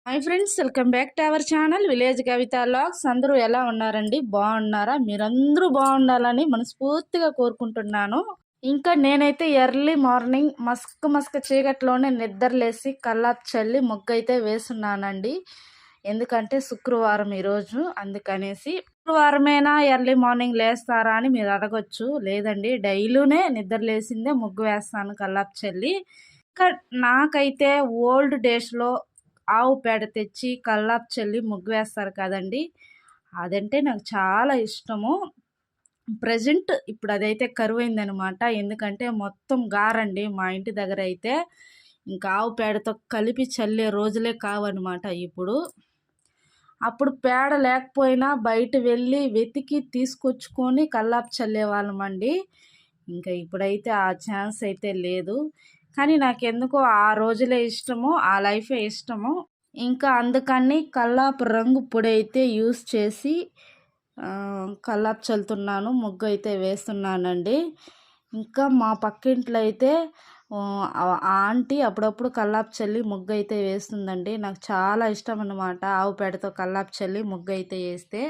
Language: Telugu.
Hi friends, welcome back to our channel village Kavitha vlogs. అందరూ ఎలా ఉన్నారండి? బాగున్నారా? మీరందరూ బాగుండాలని మనస్ఫూర్తిగా కోరుకుంటున్నాను. ఇంకా నేనైతే ఎర్లీ మార్నింగ్ మస్క చీకట్లోనే నిద్రలేసి కల్లాపు చల్లి ముగ్గైతే వేస్తున్నానండి. ఎందుకంటే శుక్రవారం ఈరోజు, అందుకనేసి. శుక్రవారమేనా ఎర్లీ మార్నింగ్ లేస్తారా అని మీరు అడగొచ్చు. లేదండి, డైలీనే నిద్రలేసిందే ముగ్గు వేస్తాను కల్లాపు చల్లి. ఇంకా నాకైతే ఓల్డ్ డేస్లో ఆవు పేడ తెచ్చి కల్లాపు చల్లి ముగ్గు వేస్తారు కదండి, అదంటే నాకు చాలా ఇష్టము. ప్రజెంట్ ఇప్పుడు అదైతే కరువైందనమాట. ఎందుకంటే మొత్తం గారండి మా ఇంటి దగ్గర అయితే. ఇంకా ఆవు పేడతో కలిపి చల్లే రోజులే కావన్నమాట ఇప్పుడు. అప్పుడు పేడ లేకపోయినా బయట వెళ్ళి వెతికి తీసుకొచ్చుకొని కల్లాపు చల్లేవాళ్ళమండి. ఇంకా ఇప్పుడైతే ఆ ఛాన్స్ అయితే లేదు. కానీ నాకెందుకో ఆ రోజులే ఇష్టము, ఆ లైఫే ఇష్టము. ఇంకా అందుకని కల్లాపు రంగు పొడి అయితే యూస్ చేసి కల్లాపు చల్లుతున్నాను, ముగ్గు అయితే వేస్తున్నానండి. ఇంకా మా పక్కింట్లో అయితే ఆంటీ అప్పుడప్పుడు కల్లాపు చల్లి ముగ్గు అయితే వేస్తుందండి. నాకు చాలా ఇష్టం అన్నమాట ఆవు పేడతో కల్లాపు చల్లి ముగ్గు అయితే వేస్తే.